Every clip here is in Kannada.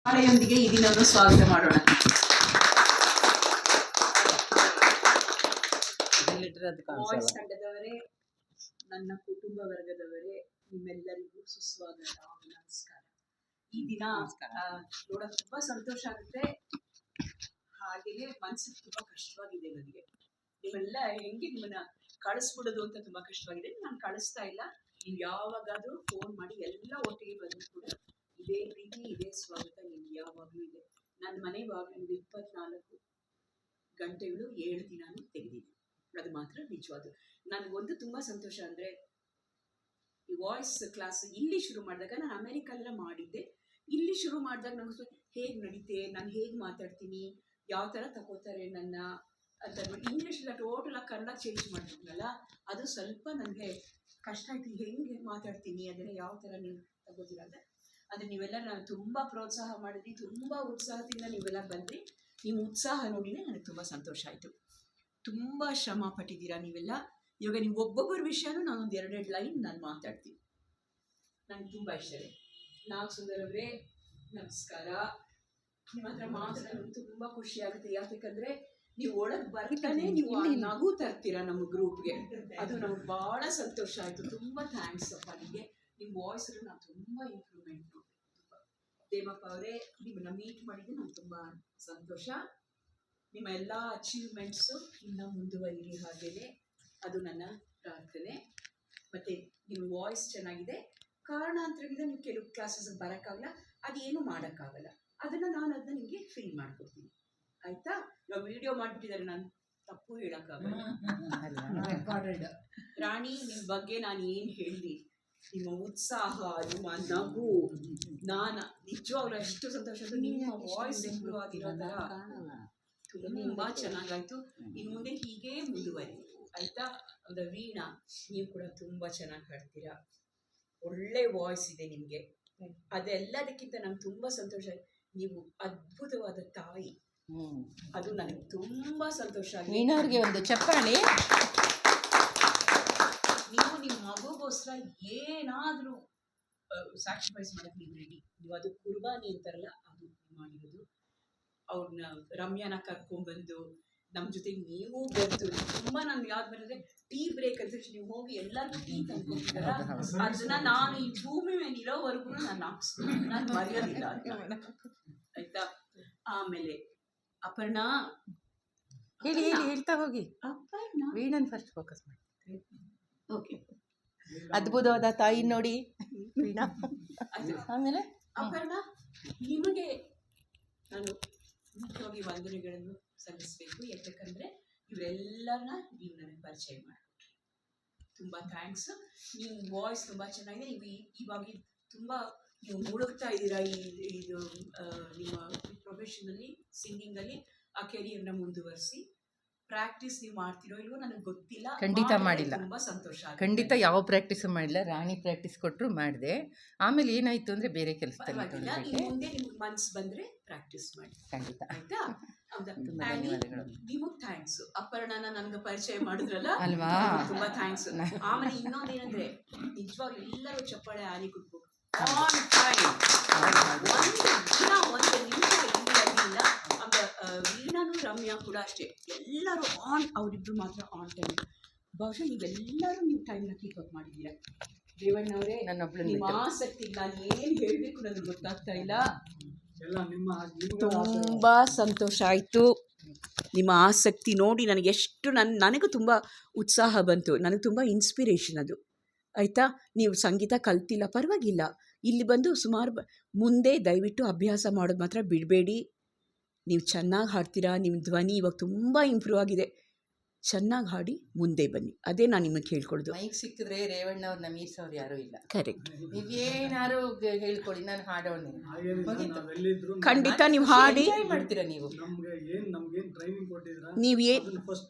ಹಾಳೆಯೊಂದಿಗೆ ಈ ದಿನವನ್ನು ಸ್ವಾಗತ ಮಾಡೋಣ. ವಾಯ್ಸ್ ತಂಡದವರೇ, ನನ್ನ ಕುಟುಂಬ ವರ್ಗದವರೇ, ನಿಮ್ಮೆಲ್ಲರಿಗೂ ಸುಸ್ವಾಗತ, ನಮಸ್ಕಾರ. ಈ ದಿನ ನೋಡಕ್ ತುಂಬಾ ಸಂತೋಷ ಆಗುತ್ತೆ, ಹಾಗೆಯೇ ಮನ್ಸಿಗೆ ತುಂಬಾ ಕಷ್ಟವಾಗಿದೆ ನನಗೆ. ನೀವೆಲ್ಲ ಹೆಂಗೆ ನಿಮ್ಮನ್ನ ಕಳಿಸ್ಬಿಡೋದು ಅಂತ ತುಂಬಾ ಕಷ್ಟವಾಗಿದೆ. ನಾನು ಕಳಿಸ್ತಾ ಇಲ್ಲ, ನೀವು ಯಾವಾಗಾದ್ರೂ ಫೋನ್ ಮಾಡಿ ಎಲ್ಲ ಒಟ್ಟಿಗೆ ಬಂದು ಕೂಡ ಇದೇ ಪ್ರೀತಿ, ಇದೇ ಸ್ವಾಗತ ನಿಮ್ಗೆ ಯಾವಾಗಲೂ ಇದೆ. ನನ್ನ ಮನೆ ಬಾಗಿಲು 24 ಗಂಟೆಗಳು 7 ದಿನಾನು ತೆಗೆದಿದೆ. ಅದು ಮಾತ್ರ ನಿಜವಾದ. ನನಗೊಂದು ತುಂಬಾ ಸಂತೋಷ ಅಂದ್ರೆ, ಈ ವಾಯ್ಸ್ ಕ್ಲಾಸ್ ಇಲ್ಲಿ ಶುರು ಮಾಡಿದಾಗ, ನಾನು ಅಮೆರಿಕಲ್ಲ ಮಾಡಿದ್ದೆ, ಇಲ್ಲಿ ಶುರು ಮಾಡಿದಾಗ ನಂಗೆ ಹೇಗೆ ನಡೀತೆ, ನಾನು ಹೇಗೆ ಮಾತಾಡ್ತೀನಿ, ಯಾವ ಥರ ತಗೋತಾರೆ ನನ್ನ ಅಂತ ಇಂಗ್ಲೀಷ್ ಟೋಟಲ್ ಆಗಿ ಕನ್ನಡ ಚೇಂಜ್ ಮಾಡಿದ್ನಲ್ಲ, ಅದು ಸ್ವಲ್ಪ ನನಗೆ ಕಷ್ಟ ಆಯ್ತು. ಹೆಂಗೆ ಮಾತಾಡ್ತೀನಿ, ಅದನ್ನು ಯಾವ ಥರ ನೀವು ತಗೋತೀರ ಅಂತ. ಅಂದರೆ ನೀವೆಲ್ಲ ನಾನು ತುಂಬ ಪ್ರೋತ್ಸಾಹ ಮಾಡಿದ್ರಿ, ತುಂಬ ಉತ್ಸಾಹದಿಂದ ನೀವೆಲ್ಲ ಬಂದ್ರಿ. ನಿಮ್ಮ ಉತ್ಸಾಹ ನೋಡಿನೇ ನನಗೆ ತುಂಬ ಸಂತೋಷ ಆಯಿತು. ತುಂಬ ಶ್ರಮ ಪಟ್ಟಿದ್ದೀರಾ ನೀವೆಲ್ಲ. ಇವಾಗ ನೀವು ಒಬ್ಬೊಬ್ಬರ ವಿಷಯನೂ ನಾನೊಂದು 2 ಲೈನ್ ನಾನು ಮಾತಾಡ್ತೀನಿ. ನನಗೆ ತುಂಬ ಇಷ್ಟ ಇದೆ. ನಾಗ್ ಸುಂದರವರೇ, ನಮಸ್ಕಾರ. ನಿಮ್ಮ ಹತ್ರ ಮಾತಾಡೋದು ತುಂಬ ಖುಷಿ ಆಗುತ್ತೆ. ಯಾಕಂದರೆ ನೀವು ಒಳಗೆ ಬರ್ತಾನೆ ನೀವು ನಗು ತರ್ತೀರಾ ನಮ್ಮ ಗ್ರೂಪ್ಗೆ. ಅದು ನಮ್ಗೆ ಭಾಳ ಸಂತೋಷ ಆಯಿತು. ತುಂಬ ಥ್ಯಾಂಕ್ಸ್ ಅಪ್ಪ ನಿಮಗೆ. ನಿಮ್ಮ ವಾಯ್ಸ್ ನಾನು ತುಂಬ ಇಂಪ್ರೂವ್ಮೆಂಟ್ ನೋಡಿ. ದೇವಪ್ಪ ಅವರೇ, ನಿಮ್ಮನ್ನ ಮೀಟ್ ಮಾಡಿದ್ದು ನಂಗೆ ತುಂಬ ಸಂತೋಷ. ನಿಮ್ಮ ಎಲ್ಲ ಅಚೀವ್ಮೆಂಟ್ಸು ಇನ್ನೂ ಮುಂದುವರಿಲಿ, ಹಾಗೇನೆ ಅದು ನನ್ನ ಪ್ರಾರ್ಥನೆ. ಮತ್ತು ನಿಮ್ಮ ವಾಯ್ಸ್ ಚೆನ್ನಾಗಿದೆ. ಕಾರಣಾಂತರದಿಂದ ನೀವು ಕೆಲವು ಕ್ಲಾಸಸ್ ಬರೋಕ್ಕಾಗಲ್ಲ, ಅದೇನು ಮಾಡೋಕ್ಕಾಗಲ್ಲ. ಅದನ್ನು ನಿಮಗೆ ಫೀಲ್ ಮಾಡ್ಕೊಡ್ತೀನಿ, ಆಯಿತಾ? ಇವಾಗ ವಿಡಿಯೋ ಮಾಡಿಬಿಟ್ಟಿದ್ದಾರೆ, ನಾನು ತಪ್ಪು ಹೇಳೋಕ್ಕಾಗಲ್ಲ. ರಾಣಿ, ನಿಮ್ಮ ಬಗ್ಗೆ ನಾನು ಏನು ಹೇಳಲಿ, ನಿಮ್ಮ ಉತ್ಸಾಹ, ನಿಮ್ಮ ನಗು, ನಾನು ನಿಜವಾಗ್ಲೂ ಎಷ್ಟು ಸಂತೋಷ. ನಿಮ್ಮ ವಾಯ್ಸ್ ಇಂಪ್ರೂವ್ ಆಗಿರೋ ಥರ ತುಂಬ ಚೆನ್ನಾಗಾಯ್ತು. ಇನ್ನು ಮುಂದೆ ಹೀಗೆ ಮುಂದುವರಿ, ಆಯಿತಾ? ಒಂದು ವೀಣಾ, ನೀವು ಕೂಡ ತುಂಬ ಚೆನ್ನಾಗಿ ಹಾಡ್ತೀರಾ, ಒಳ್ಳೆ ವಾಯ್ಸ್ ಇದೆ ನಿಮಗೆ. ಅದೆಲ್ಲದಕ್ಕಿಂತ ನಂಗೆ ತುಂಬ ಸಂತೋಷ, ನೀವು ಅದ್ಭುತವಾದ ತಾಯಿ. ಅದು ನನಗೆ ತುಂಬ ಸಂತೋಷ ಆಗಿದೆ. ವೀಣಾವ್ರಿಗೆ ಒಂದು ಚಪ್ಪಾಳೆ. ನೀವು ನಿಮ್ಮ ಮಗುಗೋಸ್ಕರ ಏನಾದರೂ ಸ್ಯಾಕ್ರಿಫೈಸ್ ಮಾಡೋಕ್ಕೆ ನೀವು ರೆಡಿ. ನೀವು ಅದು ಕುರ್ಬಾನಿ ಅಂತಾರಲ್ಲ, ಅದು ಮಾಡಿರೋದು. ಅವ್ರನ್ನ ರಮ್ಯಾನ ಕರ್ಕೊಂಡ್ಬಂದು ನಮ್ಮ ಜೊತೆಗೆ ನೀವು ಬಂದು ತುಂಬ ನನ್ಗೆ ಯಾವ್ದು ಬರ್ತದೆ, ಟೀ ಬ್ರೇಕ್ ಅಂತ ನೀವು ಹೋಗಿ ಎಲ್ಲರಿಗೂ ಟೀ ತಂದ್ಕೊಡ್ತೀರ. ಅದನ್ನ ನಾನು ಈ ಭೂಮಿ ಮೇಲೆ ಇರೋವರೆಗೂ ನಾನು ಹಾಕ್ಸ್ತೀನಿ, ನಾನು ಮರೆಯೋದಿಲ್ಲ ಅಂತ, ಆಯ್ತಾ? ಆಮೇಲೆ ಅಪರ್ಣಾ, ಹೇಳಿ ಹೇಳ್ತಾ ಹೋಗಿ. ಅಪರ್ಣಾ, ವೀಣನ್ ಫಸ್ಟ್ ಫೋಕಸ್ ಮಾಡಿ. ಓಕೆ, ಅದ್ಭುತವಾದ ತಾಯಿ ನೋಡಿ ವೀಣಾ. ಆಮೇಲೆ ಅಪರ್ಣಾ, ನಿಮಗೆ ನಾನು ಮುಖ್ಯವಾಗಿ ವಂದನೆಗಳನ್ನು ಸಲ್ಲಿಸಬೇಕು. ಯಾಕಂದರೆ ಇವರೆಲ್ಲರನ್ನ ನೀವು ನನಗೆ ಪರಿಚಯ ಮಾಡಿಕೊಟ್ರಿ. ತುಂಬ ಥ್ಯಾಂಕ್ಸ್. ನಿಮ್ಮ ವಾಯ್ಸ್ ತುಂಬ ಚೆನ್ನಾಗಿದೆ. ಇವಾಗ ತುಂಬ ನೀವು ಮುಳುಗ್ತಾ ಇದ್ದೀರಾ ಇದು ನಿಮ್ಮ ಪ್ರೊಫೆಷನಲ್ಲಿ, ಸಿಂಗಿಂಗಲ್ಲಿ. ಆ ಕೆರಿಯರ್ನ ಮುಂದುವರಿಸಿ. ಪ್ರಾಕ್ಟೀಸ್ ನೀವು ಮಾಡ್ತಿರೋ ಇಲ್ವೋ ನನಗೆ ಗೊತ್ತಿಲ್ಲ. ಖಂಡಿತ ಮಾಡಿಲ್ಲ, ತುಂಬ ಸಂತೋಷ. ಖಂಡಿತ ಯಾವ ಪ್ರಾಕ್ಟೀಸು ಮಾಡಿಲ್ಲ. ರಾಣಿ ಪ್ರಾಕ್ಟೀಸ್ ಕೊಟ್ಟರು, ಮಾಡಿದೆ. ಆಮೇಲೆ ಏನಾಯಿತು ಅಂದರೆ ಬೇರೆ ಕೆಲಸದಲ್ಲಿ ಮುಂದೆ ನಿಮ್ಗೆ ಮನ್ಸು ಬಂದರೆ ಪ್ರಾಕ್ಟೀಸ್ ಮಾಡಿ, ಖಂಡಿತ. ಆಯ್ತಾ? ನಿಮಗೆ ಥ್ಯಾಂಕ್ಸ್. ಅಪರ್ಣನ ನನಗೆ ಪರಿಚಯ ಮಾಡಿದ್ರಲ್ಲ ಅಲ್ವಾ, ತುಂಬಾ ಥ್ಯಾಂಕ್ಸ್. ಆಮೇಲೆ ಇನ್ನೊಂದೇನಂದ್ರೆ, ನಿಜವಾಗ್ಲೂ ಎಲ್ಲರೂ ಚಪ್ಪಾಳೆ ಆರಿ ಕೊಟ್ಬೇಕು. ಆನ್ ಟೈಮ್, ಒಂದು ನಿಮಿಷ ಇಲ್ಲ. ವೀಣಾನು ರಮ್ಯಾ ಕೂಡ ಅಷ್ಟೇ, ಎಲ್ಲರೂ ಅವರಿಬ್ರು ಮಾತ್ರ ಆನ್ ಟೈಮ್. ಬಹುಶಃ ನೀವೆಲ್ಲರೂ ನೀವು ಟೈಮ್ನ ಕೀಪ್ ಅಪ್ ಮಾಡಿದ್ದೀರಾ. ರೇವಣ್ಣವರೇ, ನಿಮ್ಮ ಆಸಕ್ತಿಗೆ ನಾನು ಏನು ಹೇಳಬೇಕು ನನಗೆ ಗೊತ್ತಾಗ್ತಾ ಇಲ್ಲ. ತುಂಬ ಸಂತೋಷ ಆಯಿತು. ನಿಮ್ಮ ಆಸಕ್ತಿ ನೋಡಿ ನನಗೆ ಎಷ್ಟು ನನಗೂ ತುಂಬ ಉತ್ಸಾಹ ಬಂತು, ನನಗೆ ತುಂಬ ಇನ್ಸ್ಪಿರೇಷನ್ ಅದು, ಆಯಿತಾ? ನೀವು ಸಂಗೀತ ಕಲ್ತಿಲ್ಲ ಪರವಾಗಿಲ್ಲ, ಇಲ್ಲಿ ಬಂದು ಸುಮಾರು ಮುಂದೆ ದಯವಿಟ್ಟು ಅಭ್ಯಾಸ ಮಾಡೋದು ಮಾತ್ರ ಬಿಡಬೇಡಿ. ನೀವು ಚೆನ್ನಾಗಿ ಹಾಡ್ತೀರಾ, ನಿಮ್ಮ ಧ್ವನಿ ಇವಾಗ ತುಂಬ ಇಂಪ್ರೂವ್ ಆಗಿದೆ. ಚೆನ್ನಾಗಿ ಹಾಡಿ ಮುಂದೆ ಬನ್ನಿ, ಅದೇ ನಾನು ನಿಮಗೆ ಹೇಳ್ಕೊಡೋದು. ಮೈಕ್ ಸಿಕ್ಕಿದ್ರೆ ರೇವಣ್ಣವ್ರನ್ನ ಮೀರ್ಸೋರು ಯಾರೂ ಇಲ್ಲ. ಕರೆಕ್ಟ್. ನೀವೇನಾರು ಹೇಳ್ಕೊಡಿ, ನಾನು ಹಾಡೋಣ. ಖಂಡಿತ ನೀವು ಹಾಡಿ ಮಾಡ್ತೀರಾ. ನೀವು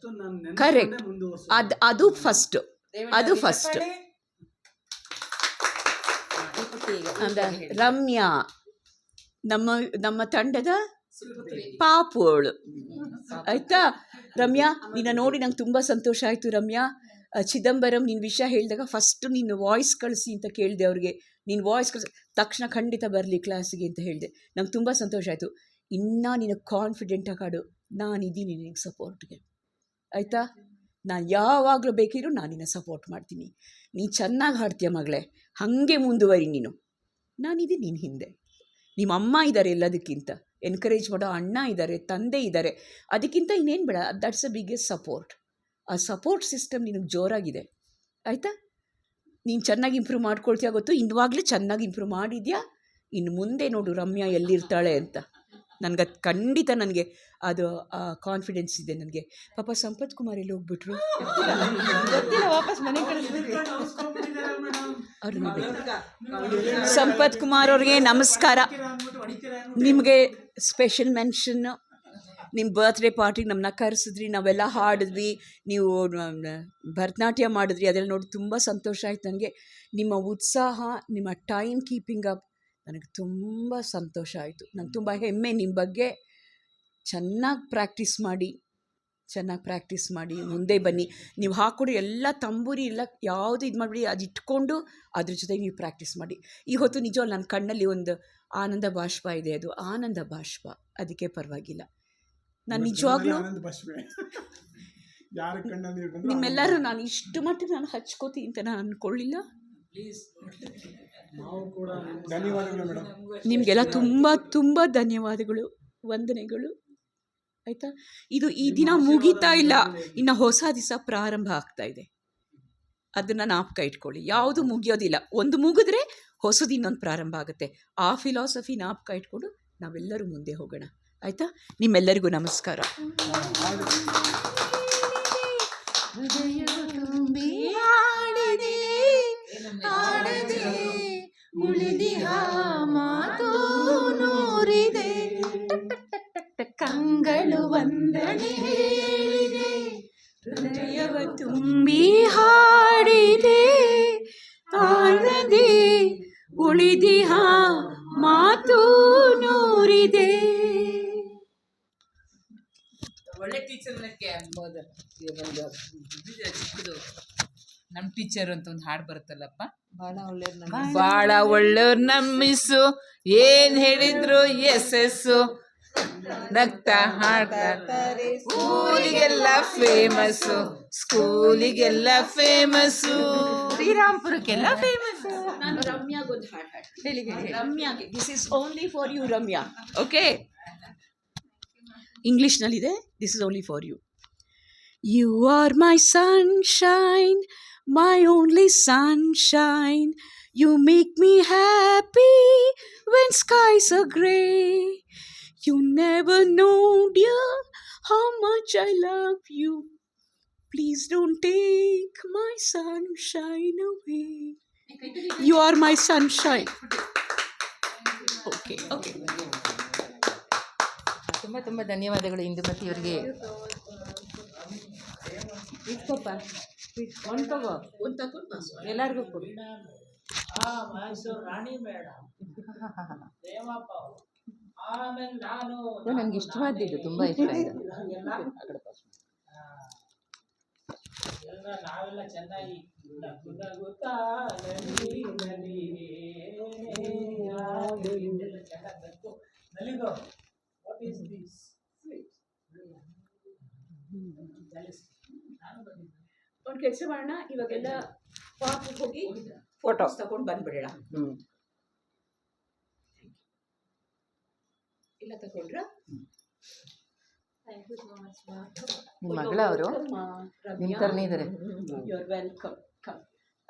ಕರೆಕ್ಟ್, ಅದು ಫಸ್ಟ್, ಅದು ಫಸ್ಟ್. ರಮ್ಯಾ ನಮ್ಮ ತಂಡದ ಪಾಪುವಳು, ಆಯಿತಾ? ರಮ್ಯಾ, ನಿನ್ನ ನೋಡಿ ನಂಗೆ ತುಂಬ ಸಂತೋಷ ಆಯಿತು. ರಮ್ಯಾ, ಚಿದಂಬರಂ ನಿನ್ನ ವಿಷಯ ಹೇಳಿದಾಗ ಫಸ್ಟ್ ನಿನ್ನ ವಾಯ್ಸ್ ಕಳಿಸಿ ಅಂತ ಕೇಳಿದೆ ಅವ್ರಿಗೆ. ನೀನು ವಾಯ್ಸ್ ತಕ್ಷಣ ಖಂಡಿತ ಬರಲಿ ಕ್ಲಾಸಿಗೆ ಅಂತ ಹೇಳಿದೆ. ನಂಗೆ ತುಂಬ ಸಂತೋಷ ಆಯಿತು. ಇನ್ನೂ ನೀನು ಕಾನ್ಫಿಡೆಂಟಾಗಿ ಹಾಡು, ನಾನಿದ್ದೀನಿ ನಿನಗೆ ಸಪೋರ್ಟ್ಗೆ, ಆಯಿತಾ? ನಾನು ಯಾವಾಗಲೂ ಬೇಕಿದ್ರು ನಾನು ನಿನ್ನ ಸಪೋರ್ಟ್ ಮಾಡ್ತೀನಿ. ನೀನು ಚೆನ್ನಾಗಿ ಹಾಡ್ತೀಯ ಮಗಳೇ, ಹಾಗೆ ಮುಂದುವರಿ ನೀನು. ನಾನಿದ್ದೀನಿ ನಿನ್ನ ಹಿಂದೆ. ನಿಮ್ಮ ಅಮ್ಮ ಇದ್ದಾರೆ ಎಲ್ಲದಕ್ಕಿಂತ, ಎನ್ಕರೇಜ್ ಮಾಡೋ ಅಣ್ಣ ಇದ್ದಾರೆ, ತಂದೆ ಇದ್ದಾರೆ. ಅದಕ್ಕಿಂತ ಇನ್ನೇನು ಬೇಡ. That's a biggest support. ಆ ಸಪೋರ್ಟ್ ಸಿಸ್ಟಮ್ ನಿನಗೆ ಜೋರಾಗಿದೆ, ಆಯಿತಾ? ನೀನು ಚೆನ್ನಾಗಿ ಇಂಪ್ರೂವ್ ಮಾಡ್ಕೊಳ್ತೀಯ ಗೊತ್ತು. ಇವಾಗಲೇ ಚೆನ್ನಾಗಿ ಇಂಪ್ರೂವ್ ಮಾಡಿದ್ಯಾ. ಇನ್ನು ಮುಂದೆ ನೋಡು ರಮ್ಯಾ ಎಲ್ಲಿರ್ತಾಳೆ ಅಂತ. ನನಗದು ಖಂಡಿತ ನನಗೆ ಅದು ಕಾನ್ಫಿಡೆನ್ಸ್ ಇದೆ ನನಗೆ. ಪಾಪ ಸಂಪತ್ ಕುಮಾರ್ ಎಲ್ಲಿ ಹೋಗ್ಬಿಟ್ರು ಗೊತ್ತಿಲ್ಲ, ವಾಪಸ್ ಮನೆ ಕಳಿಸ್ಬೇಕು. ಸಂಪತ್ ಕುಮಾರ್ ಅವ್ರಿಗೆ ನಮಸ್ಕಾರ. ನಿಮಗೆ ಸ್ಪೆಷಲ್ ಮೆನ್ಷನ್ನು. ನಿಮ್ಮ ಬರ್ತ್ಡೇ ಪಾರ್ಟಿಗೆ ನಮ್ಮನ್ನ ಕರೆಸಿದ್ರಿ, ನಾವೆಲ್ಲ ಹಾಡಿದ್ವಿ, ನೀವು ಭರತನಾಟ್ಯ ಮಾಡಿದ್ರಿ, ಅದೆಲ್ಲ ನೋಡಿ ತುಂಬ ಸಂತೋಷ ಆಯ್ತು ನನಗೆ. ನಿಮ್ಮ ಉತ್ಸಾಹ, ನಿಮ್ಮ ಟೈಮ್ ಕೀಪಿಂಗ್ ಅಪ್ ನನಗೆ ತುಂಬ ಸಂತೋಷ ಆಯಿತು. ನಂಗೆ ತುಂಬ ಹೆಮ್ಮೆ ನಿಮ್ಮ ಬಗ್ಗೆ. ಚೆನ್ನಾಗಿ ಪ್ರಾಕ್ಟೀಸ್ ಮಾಡಿ ಮುಂದೆ ಬನ್ನಿ. ನೀವು ಹಾಕ್ಕೊಡಿ ಎಲ್ಲ ತಂಬೂರಿ ಎಲ್ಲ ಯಾವುದು ಇದು ಮಾಡಿಬಿಡಿ, ಅದು ಇಟ್ಕೊಂಡು ಅದ್ರ ಜೊತೆಗೆ ನೀವು ಪ್ರಾಕ್ಟೀಸ್ ಮಾಡಿ. ಈ ಹೊತ್ತು ನಿಜವಲ್ಲ ನನ್ನ ಕಣ್ಣಲ್ಲಿ ಒಂದು ಆನಂದ ಬಾಷ್ಪ ಇದೆ, ಅದು ಆನಂದ ಬಾಷ್ಪ, ಅದಕ್ಕೆ ಪರವಾಗಿಲ್ಲ. ನಾನು ನಿಜವಾಗ್ಲೂ ನಿಮ್ಮೆಲ್ಲರೂ ನಾನು ಇಷ್ಟು ಮಟ್ಟಿಗೆ ನಾನು ಹಚ್ಕೋತೀನಿ ಅಂತ ನಾನು ಅಂದ್ಕೊಳ್ಳಿಲ್ಲ. ನಿಮಗೆಲ್ಲ ತುಂಬ ತುಂಬ ಧನ್ಯವಾದಗಳು, ವಂದನೆಗಳು, ಆಯಿತಾ? ಇದು ಈ ದಿನ ಮುಗೀತಾ ಇಲ್ಲ, ಇನ್ನು ಹೊಸ ದಿವಸ ಪ್ರಾರಂಭ ಆಗ್ತಾ ಇದೆ. ಅದನ್ನು ಜ್ಞಾಪಕ ಇಟ್ಕೊಳ್ಳಿ. ಯಾವುದು ಮುಗಿಯೋದಿಲ್ಲ, ಒಂದು ಮುಗಿದ್ರೆ ಹೊಸದು ಇನ್ನೊಂದು ಪ್ರಾರಂಭ ಆಗುತ್ತೆ. ಆ ಫಿಲಾಸಫಿ ಜ್ಞಾಪಕ ಇಟ್ಕೊಂಡು ನಾವೆಲ್ಲರೂ ಮುಂದೆ ಹೋಗೋಣ, ಆಯಿತಾ? ನಿಮ್ಮೆಲ್ಲರಿಗೂ ನಮಸ್ಕಾರ. ಕಂಗಳು ವಂದನೆ ಹೇಳಿದೆ, ಹೃದಯವ ತುಂಬಿ ಹಾಡಿದೆ, ಆಡದೆ ಉಳಿದಿಹ ಮಾತು ನೂರಿದೆ. ಒಳ್ಳೆ ಟೀಚರ್ನಕ್ಕೆ ಅನ್ಬೋದು. ಒಂದು ಚಿಕ್ಕದು ನಮ್ಮ ಟೀಚರ್ ಅಂತ ಒಂದು ಹಾಡು ಬರುತ್ತಲ್ಲಪ್ಪ, ಭಾಳ ಒಳ್ಳೆಯವ್ರು ನಮ್ಮಿಸು, ಏನು ಹೇಳಿದ್ರು ಎಸ್ಸು, ನಗ್ತಾ ಹಾಡ್ತಾರೆ, ಊರಿಗೆಲ್ಲ ಫೇಮಸ್ಸು, ಸ್ಕೂಲಿಗೆಲ್ಲ ಫೇಮಸ್ಸು, ಶ್ರೀರಾಮ್ಪುರಕ್ಕೆಲ್ಲ ಫೇಮಸ್ಸು. ನಾನು ರಮ್ಯಾಗೊಂದು ಹಾಡು ಹೇಳಿ. ರಮ್ಯಾಗೆ this is only for you Ramya, okay? ಇಂಗ್ಲೀಷ್ನಲ್ಲಿದೆ. This is only for you. You are my sunshine, my only sunshine. You make me happy when skies are grey. You never know, dear, how much I love you. Please don't take my sunshine away. You are my sunshine. Okay. ತುಂಬ ತುಂಬ ಧನ್ಯವಾದಗಳು ಇಂದುಮತಿ ಅವರಿಗೆ. ಇಟ್ಕೊಪ್ಪ, ಒಂದು ತಗೋ, ಒಂದು ತಗೊಂಡು ಎಲ್ಲರಿಗೂ ಕೊಡಿ. ಮೈಸೂರು ರಾಣಿ ಮೇಡಮ್, ನನಗೆ ಇಷ್ಟವಾದ್ದು, ತುಂಬ ಇಷ್ಟ ಆಯಿತು. ನಾವೆಲ್ಲ ಚೆನ್ನಾಗಿ ನಲಿಗೋ. What is this? ಒಂದು ಕೆಲಸ ಮಾಡೋಣ, ಇವಾಗೆಲ್ಲ ಪಾರ್ಕಿಗೆ ಹೋಗಿ ಫೋಟೋಸ್ ತಗೊಂಡು ಬಂದ್ಬಿಡೋಣ. ಇಲ್ಲ ತಗೊಂಡ್ರ? ನಿಮ್ಮ ಮಗಳ ಅವರು ನಿಮ್ಮ ಥರನೇ ಇದ್ದಾರೆ. You are welcome. ಕಮ್.